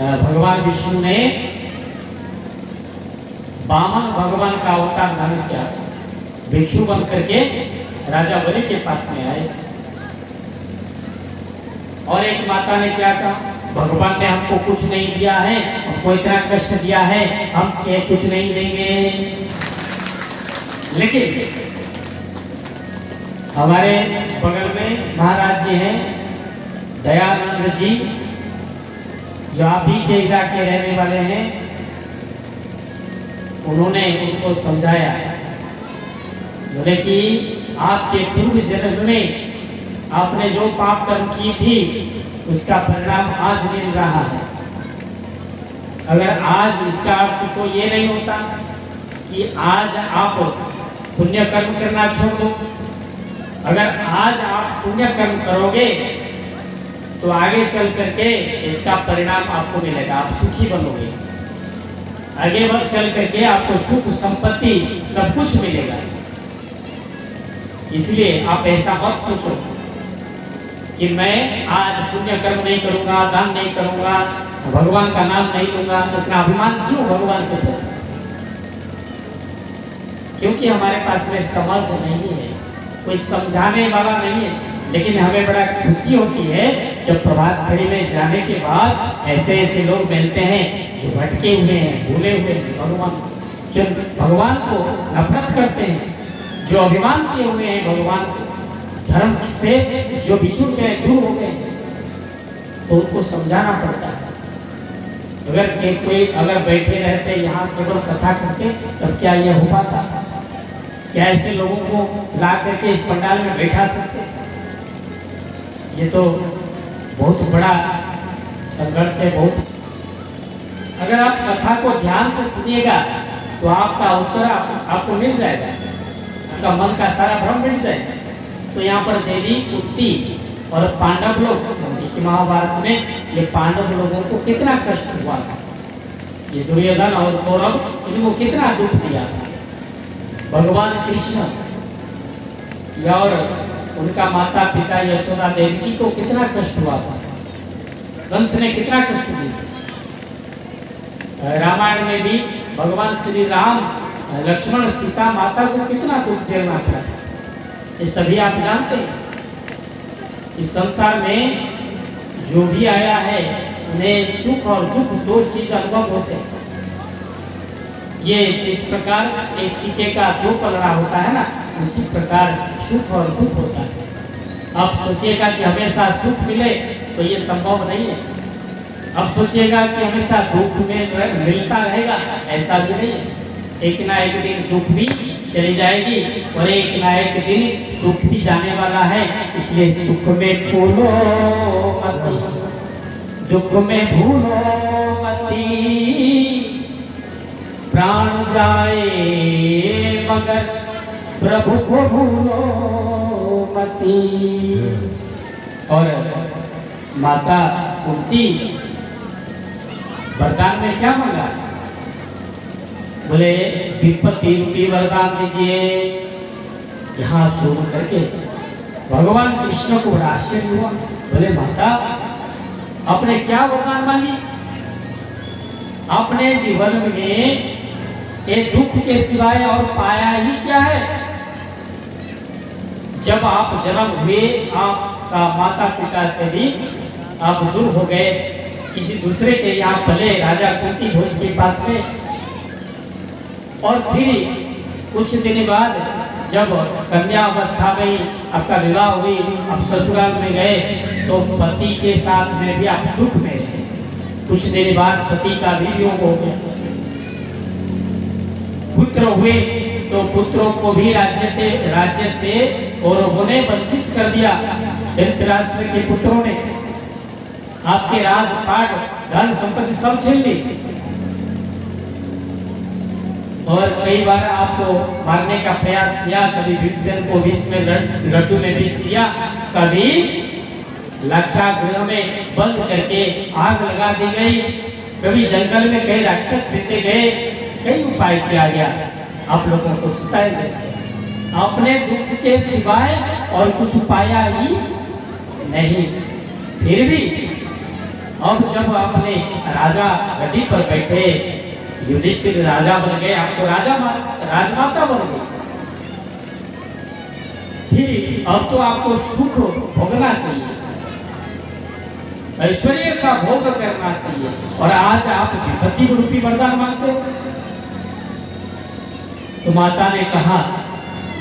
भगवान विष्णु ने वामन भगवान का अवतार धारण किया, भिक्षु बन करके राजा बलि के पास में आए और एक माता ने क्या कहा, भगवान ने हमको कुछ नहीं दिया है, हमको इतना कष्ट दिया है, हम कुछ नहीं देंगे। लेकिन हमारे बगल में महाराज जी हैं दयानंद जी, जो आप ही के इलाके के रहने वाले हैं, उन्होंने उनको समझाया, बोले कि आपके पूर्व जन्म में आपने जो पाप कर्म की थी उसका परिणाम आज मिल रहा है। अगर आज इसका अर्थ तो ये नहीं होता कि आज आप पुण्य कर्म करना छोड़ दो। अगर आज आप पुण्य कर्म करोगे तो आगे चल करके इसका परिणाम आपको मिलेगा, आप सुखी बनोगे, आगे चल करके आपको सुख संपत्ति सब कुछ मिलेगा। इसलिए आप ऐसा मत सोचो कि मैं आज पुण्य कर्म नहीं करूंगा, दान नहीं करूंगा, भगवान का नाम नहीं लूंगा। इतना अभिमान क्यों भगवान के प्रति? क्योंकि हमारे पास में समझ नहीं है, कोई समझाने वाला नहीं है। लेकिन हमें बड़ा खुशी होती है जब प्रभात फेरी में जाने के बाद ऐसे ऐसे लोग मिलते हैं जो भटके हुए हैं, भूले हुए हैं भगवान, जो भगवान को नफरत करते हैं, जो अभिमान किए हुए हैं भगवान को, धर्म से जो बिछुड़ गए, दूर हो गए, तो उनको समझाना पड़ता है। अगर बैठे रहते यहाँ केवल कथा करके, तब क्या यह हो पाता? क्या ऐसे लोगों को ला करके इस पंडाल में बैठा सकते? ये तो बहुत बड़ा संघर्ष है। बहुत अगर आप कथा को ध्यान से सुनिएगा तो आपका उत्तर आपको मिल जाएगा, आपका मन का सारा भ्रम मिट जाएगा। तो यहाँ पर देवी कुंती और पांडव लोग कि महाभारत में ये पांडव लोगों को कितना कष्ट हुआ था, ये दुर्योधन और कौरव इनको कितना दुख दिया था। भगवान कृष्ण और उनका माता पिता यशोदा देवी को कितना कष्ट हुआ था, कंस ने कितना कष्ट दिया। रामायण में भी भगवान श्री राम, लक्ष्मण, सीता माता को कितना दुख झेलना पड़ा। ये सभी आप जानते हैं। इस संसार में जो भी आया है उन्हें सुख और दुख दो चीज अनुभव होते हैं। ये जिस प्रकार एक सिक्के का दो पलड़ा होता है ना, उसी प्रकार सुख और दुख होता है। अब सोचिएगा कि हमेशा सुख मिले तो ये संभव नहीं है। अब सोचिएगा कि हमेशा दुख में मिलता रहेगा, ऐसा भी नहीं है। एक ना एक दिन दुख भी चली जाएगी और एक ना एक दिन सुख भी जाने वाला है। इसलिए सुख में भूलो मती, दुख में भूलो मती, प्राण जाए मगर प्रभु को भूलो मती। और माता कुंती वरदान में क्या मांगा? बोले विपत्ति रूपी वरदान दीजिए। यहाँ सुन करके भगवान कृष्ण को बड़ा आश्चर्य हुआ। बोले माता आपने क्या वरदान मांगी? अपने जीवन में ये दुख के सिवाय और पाया ही क्या है? जब आप जन्म हुए, आपका माता पिता से भी आप दूर हो गए, किसी दूसरे के यहाँ पले, राजा कुंती भोज के पास में। और फिर कुछ दिन बाद जब कन्या अवस्था में आपका विवाह हुई, आप ससुराल में गए, तो पति के साथ में भी आप दुख में रहे। कुछ दिन बाद पति का भी वियोग हो गया। पुत्र हुए तो पुत्रों को भी राज्य से कौरवों ने वंचित कर दिया। धृतराष्ट्र के पुत्रों ने आपके राजपाट, धन संपत्ति सब छीन ली। और कई बार आपको मारने का प्रयास किया, कभी भीमसेन को विष में लड्डू में विष दिया, कभी लाक्षागृह में बंद करके आग लगा दी गई, कभी जंगल में कई राक्षस भेजे गए, कई उपाय किया गया आप लोगों को सताया गया। अपने दुख के सिवाय और कुछ पाया ही नहीं। फिर भी अब जब अपने राजा गद्दी पर बैठे, युधिष्ठिर राजा बन गए, आप तो राजमाता बन गए, फिर अब तो आपको सुख भोगना चाहिए, ऐश्वर्य का भोग करना चाहिए, और आज आप विपत्ति रूपी वरदान मांगते हो। तो माता ने कहा,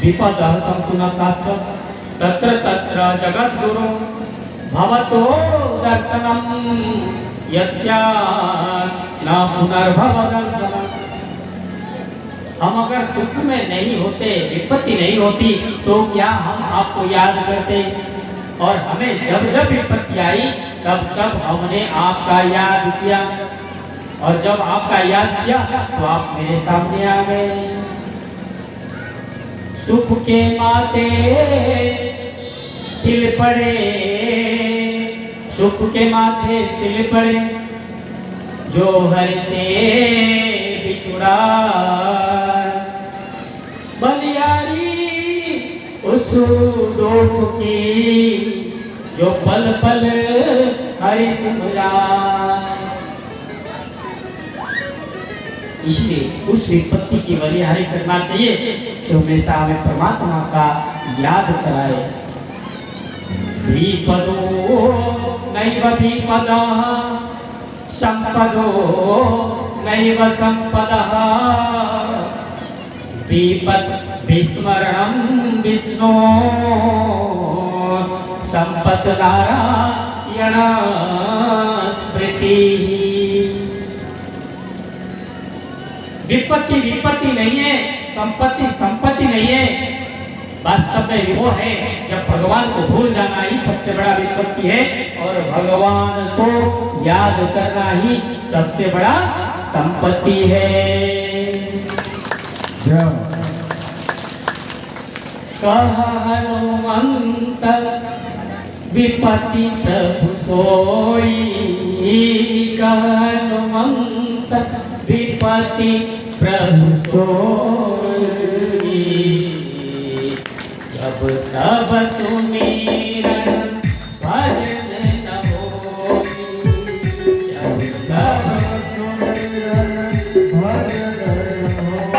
विपद संतु न शाश्वत तत्र तत्र जगत गुरु भवतो दर्शनम यस्या न पुनर्भव दर्शनम। हम अगर दुख में नहीं होते, विपत्ति नहीं होती, तो क्या हम आपको याद करते? और हमें जब जब विपत्ति आई तब तब हमने आपका याद किया, और जब आपका याद किया तो आप मेरे सामने आ गए। सुख के माते सिल पड़े, सुख के माथे सिल पड़े, जो हर से बिछुड़ा बलियारी उस दुख की, जो पल पल हरि सिमरा। इसलिए उस विपत्ति की बलिहारी करना चाहिए जो हमेशा हमें परमात्मा का याद कराए। विपदो नैव विपदः संपदो नैव संपदः, विपद विस्मरणं विष्णो संपत् नारायण स्मृति। विपत्ति विपत्ति नहीं है, संपत्ति संपत्ति नहीं है, वास्तव में वो है जब भगवान को भूल जाना ही सबसे बड़ा विपत्ति है, और भगवान को याद करना ही सबसे बड़ा संपत्ति है। कह हनुमंत विपत्ति प्रभु सोई, कह हनुमंत विपत्ति प्रभु सोई, जब तब सुमिरन भजन न होई, जब तब सुमिरन भजन न होई।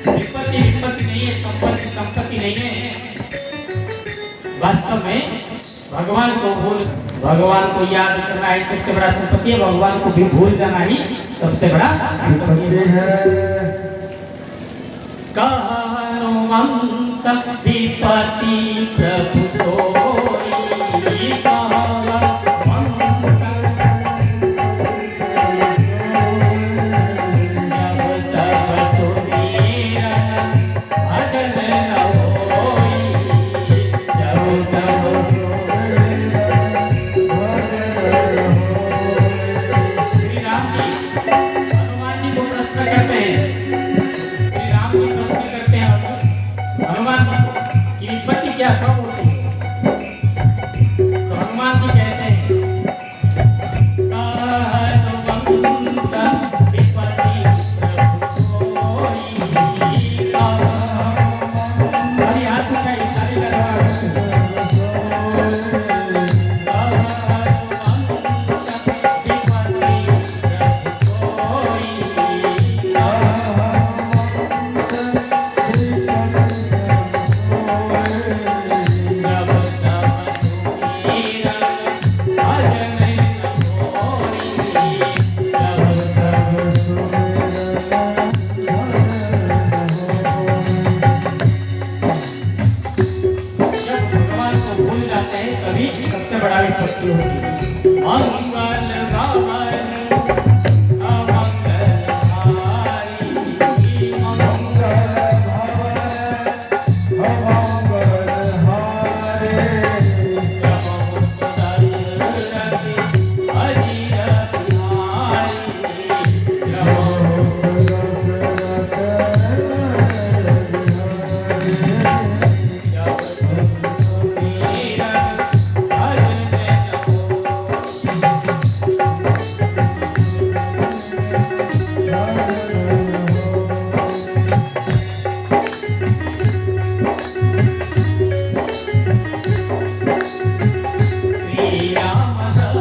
विपत्ति विपत्ति नहीं है, संपत्ति संपत्ति नहीं है, वास्तव में भगवान को भगवान को याद करना ही सबसे बड़ा संपत्ति है, भगवान को भी भूल जाना ही सबसे बड़ा विपत्ति है। कह हनुमंत विपत्ति प्रभु सोई, कह राम राम